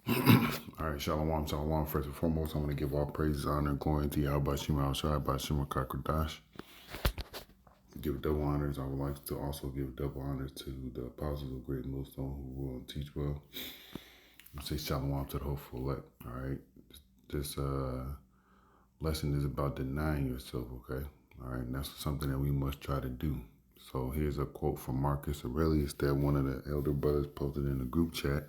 All right, shalom, shalom. First and foremost, I want to give all praise, honor, and glory to Yahweh Shema Shai, Bashima Kakradash. Give double honors. I would like to also give double honors to the apostles of Great Millstone who will teach well. I say shalom to the hopeful elect. All right, this lesson is about denying yourself. Okay, all right, and that's something that we must try to do. So here's a quote from Marcus Aurelius that one of the elder brothers posted in the group chat.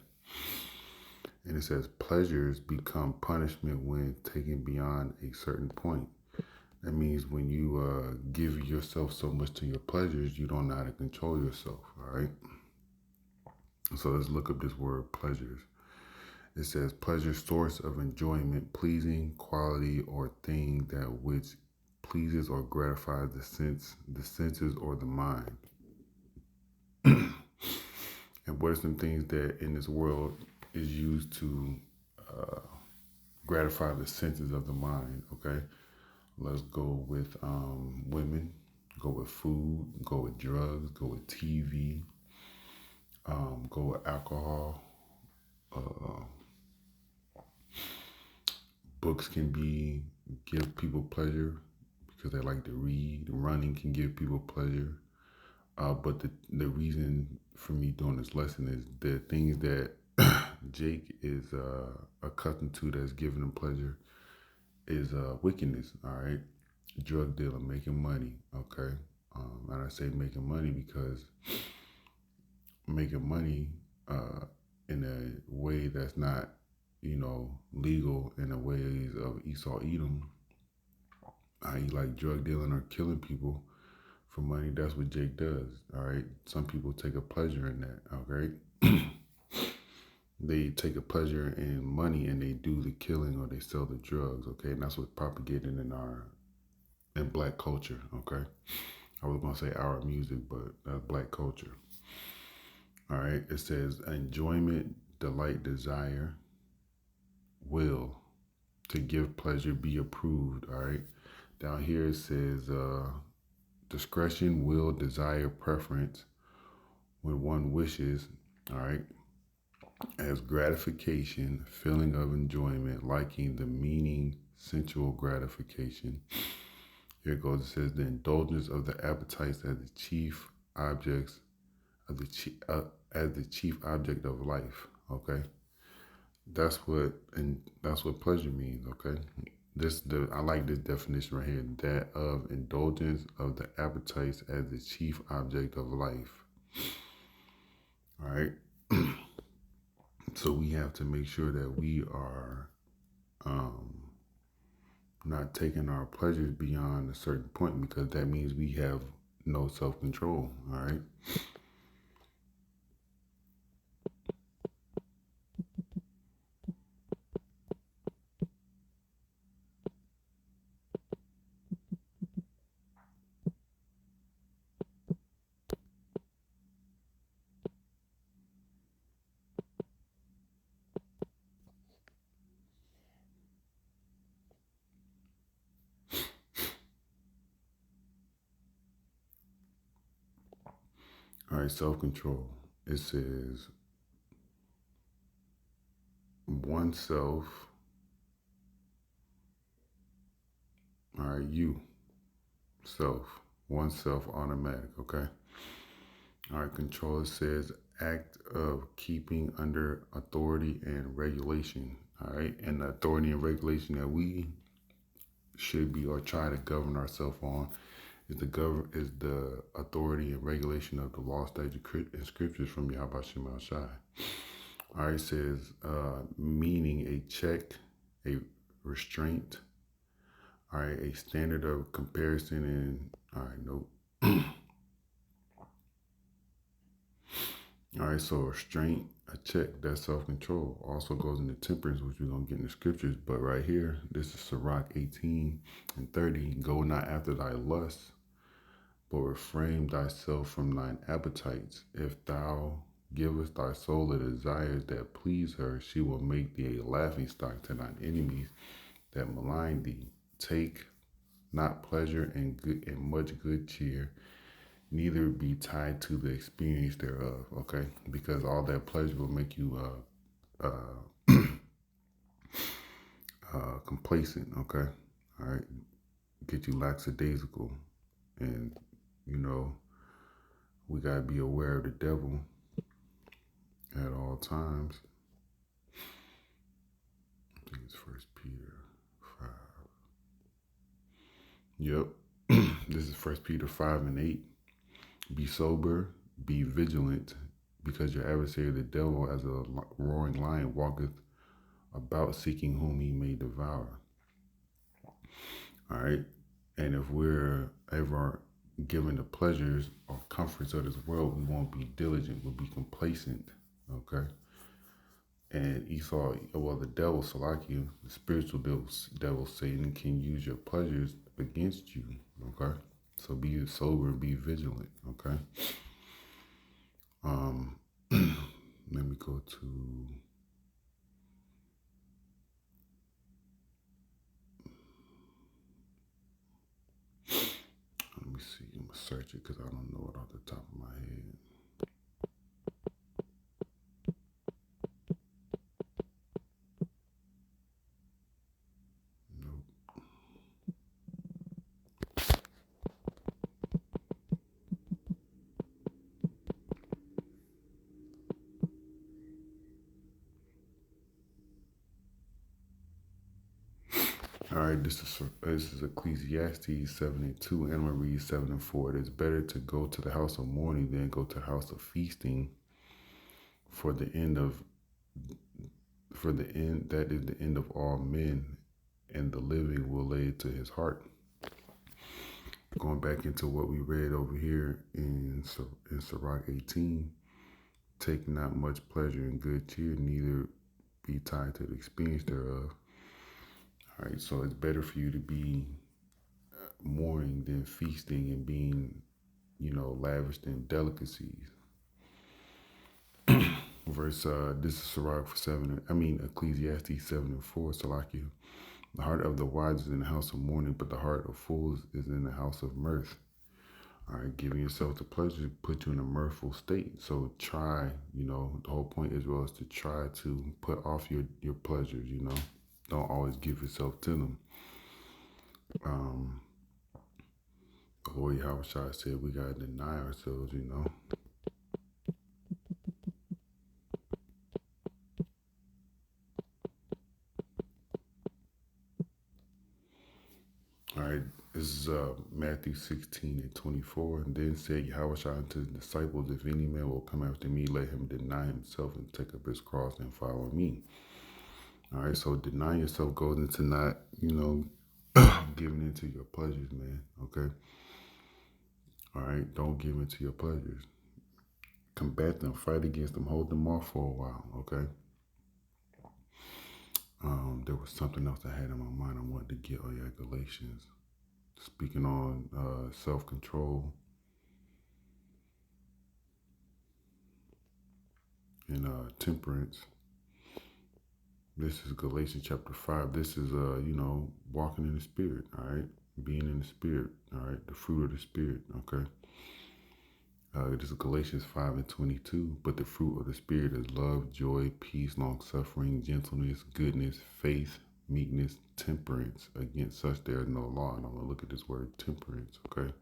And it says, pleasures become punishment when taken beyond a certain point. That means when you give yourself so much to your pleasures, you don't know how to control yourself, all right? So let's look up this word pleasures. It says pleasure, source of enjoyment, pleasing quality or thing that which pleases or gratifies the senses or the mind. And what are some things that in this world is used to gratify the senses of the mind? Okay, let's go with women, go with food, go with drugs, go with TV, go with alcohol. Books can give people pleasure because they like to read. Running can give people pleasure. But the reason for me doing this lesson is the things that Jake is accustomed to that's giving him pleasure is wickedness. All right, drug dealer, making money. Okay, and I say making money because making money in a way that's not, legal in the ways of Esau Edom, i.e., like drug dealing or killing people for money. That's what Jake does. All right. Some people take a pleasure in that. Okay. They take a pleasure in money and they do the killing or they sell the drugs. Okay, and that's what's propagated in black culture. Okay. I was gonna say our music, but that's black culture. All right. It says enjoyment, delight, desire, will to give pleasure, be approved. All right. Down here it says discretion, will, desire, preference when one wishes. All right. As gratification, feeling of enjoyment, liking the meaning, sensual gratification. Here it goes. It says the indulgence of the appetites as the chief objects of as the chief object of life. Okay. That's what pleasure means. Okay, I like this definition right here. That of indulgence of the appetites as the chief object of life. All right, so we have to make sure that we are um, not taking our pleasures beyond a certain point because that means we have no self control. All right. All right. Self control. It says oneself. All right, you self, oneself automatic. Okay. All right, controller says act of keeping under authority and regulation. All right, and the authority and regulation that we should be or try to govern ourselves on is the authority and regulation of the law, statute, and scriptures from Yahweh Shema Shai. All right, it says meaning a check, a restraint. All right, a standard of comparison, and all right, nope. All right, so restraint, a check, that's self control. Also goes into temperance, which we're going to get in the scriptures. But right here, this is Sirach 18 and 30. Go not after thy lusts, but refrain thyself from thine appetites. If thou givest thy soul the desires that please her, she will make thee a laughing stock to thine enemies that malign thee. Take not pleasure in good and much good cheer, neither be tied to the experience thereof. Okay, because all that pleasure will make you complacent, okay? All right, get you lackadaisical. And, you know, we got to be aware of the devil at all times. I think it's First Peter 5. Yep. This is First Peter 5 and 8. Be sober, be vigilant, because your adversary, the devil, as a roaring lion, walketh about seeking whom he may devour. All right. And if we're ever given the pleasures or comforts of this world, we won't be diligent, we'll be complacent. Okay. And Esau, well, the devil, Salakia, the spiritual devil, Satan, can use your pleasures against you. Okay. So be sober, be vigilant. Okay. Let me go to. Let me see. I'm gonna search it because I don't know it off the top of my head. Nope. All right, this is Ecclesiastes 7:2, and I'm gonna read 7:4. It is better to go to the house of mourning than go to the house of feasting. For the end that is the end of all men, and the living will lay it to his heart. Going back into what we read over here in Sirach 18, take not much pleasure in good cheer, neither be tied to the experience thereof. All right, so it's better for you to be mourning than feasting and being, lavished in delicacies. This is Sirach Ecclesiastes 7:4, Salakia. The heart of the wise is in the house of mourning, but the heart of fools is in the house of mirth. All right, giving yourself the pleasure put you in a mirthful state. So try, the whole point is to try to put off your pleasures, Don't always give yourself to them. The Lord Yahushua said we got to deny ourselves, All right, this is Matthew 16:24. And then said Yahushua unto his disciples, if any man will come after me, let him deny himself and take up his cross and follow me. All right, so denying yourself goes into not, giving into your pleasures, man. Okay. All right, don't give into your pleasures. Combat them, fight against them, hold them off for a while. Okay. There was something else I had in my mind I wanted to get. Oh yeah, Galatians. Speaking on self-control and temperance. This is Galatians chapter 5. This is, walking in the spirit, all right? Being in the spirit, all right? The fruit of the spirit, okay? This is Galatians 5:22. But the fruit of the spirit is love, joy, peace, long-suffering, gentleness, goodness, faith, meekness, temperance. Against such there is no law. And I'm going to look at this word temperance, okay?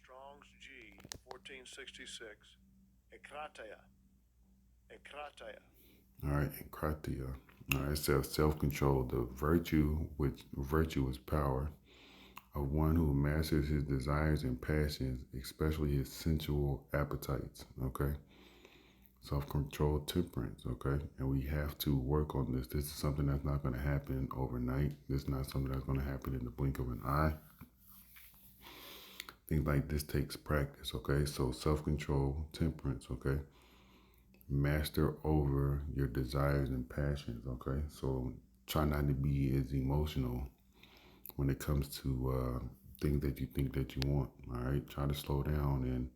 Strong's G 1466. Ekratia. All right, enkratia. All right, it says self-control, the virtue is power of one who masters his desires and passions, especially his sensual appetites. Okay, self-control, temperance. Okay, and we have to work on this. This is something that's not going to happen overnight. This is not something that's going to happen in the blink of an eye. Things like this takes practice. Okay, so self-control, temperance. Okay. Master over your desires and passions, okay? So try not to be as emotional when it comes to things that you think that you want, all right? Try to slow down and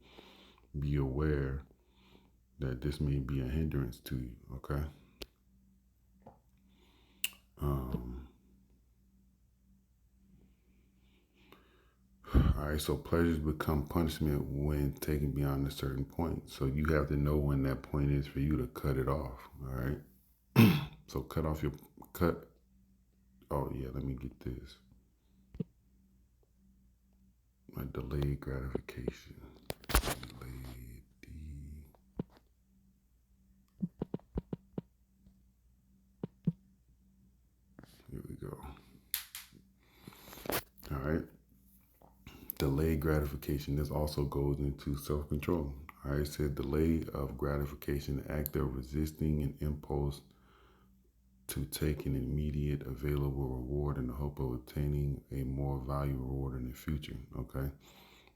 be aware that this may be a hindrance to you, okay? All right, so pleasures become punishment when taken beyond a certain point. So you have to know when that point is for you to cut it off. All right. So cut. Oh yeah, let me get this. My delayed gratification. Delayed. Here we go. All right. Delayed gratification. This also goes into self-control. All right. It said delay of gratification, act of resisting an impulse to take an immediate available reward in the hope of obtaining a more valuable reward in the future. Okay.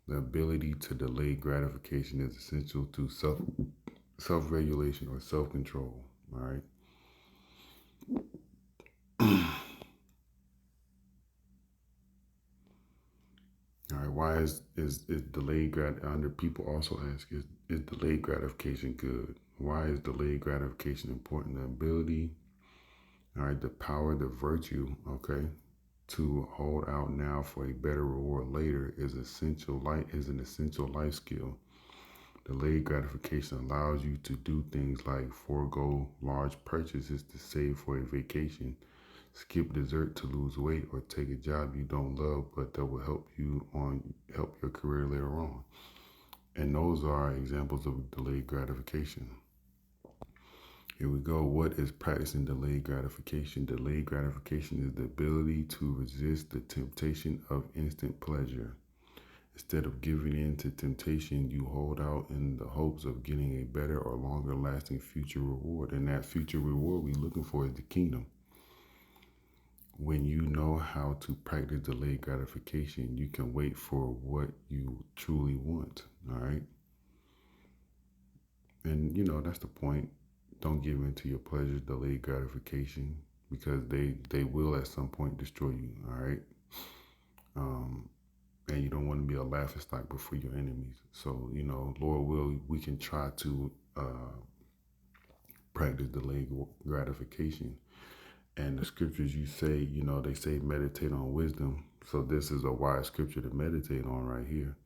The ability to delay gratification is essential to self-regulation or self-control. All right. All right. Why is delayed under people also ask is delayed gratification good? Why is delayed gratification important? The ability, all right, the power, the virtue, okay, to hold out now for a better reward later is an essential life skill. Delayed gratification allows you to do things like forego large purchases to save for a vacation, skip dessert to lose weight, or take a job you don't love but that will help your career later on. And those are examples of delayed gratification. Here we go. What is practicing delayed gratification? Delayed gratification is the ability to resist the temptation of instant pleasure. Instead of giving in to temptation, you hold out in the hopes of getting a better or longer lasting future reward. And that future reward we're looking for is the kingdom. When you know how to practice delayed gratification, you can wait for what you truly want. All right. And that's the point. Don't give in to your pleasures, delayed gratification, because they will at some point destroy you. All right. And you don't want to be a laughing stock before your enemies. So, Lord will, we can try to practice delayed gratification. And the scriptures you say, they say meditate on wisdom. So this is a wise scripture to meditate on right here.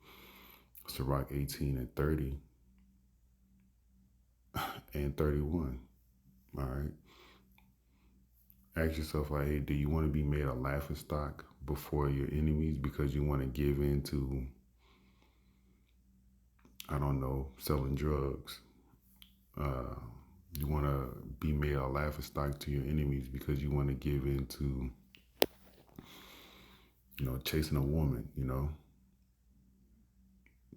Sirach 18 and 30 and 31. All right. Ask yourself, like, hey, do you want to be made a laughing stock before your enemies because you want to give in to, I don't know, selling drugs? You want to be made a laughing stock to your enemies because you want to give in to, chasing a woman.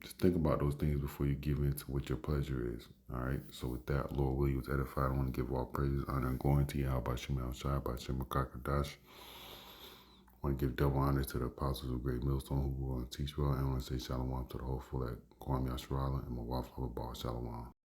Just think about those things before you give in to what your pleasure is. All right. So with that, Lord will, you was edified. I want to give all praises, honor, and glory to Yahweh Shem El Shai, Shem Kakadash. I want to give double honor to the apostles of Great Millstone who will teach well. And I want to say shalom to the whole full at Kwame Yasharala and Mawaf Abba Shalom.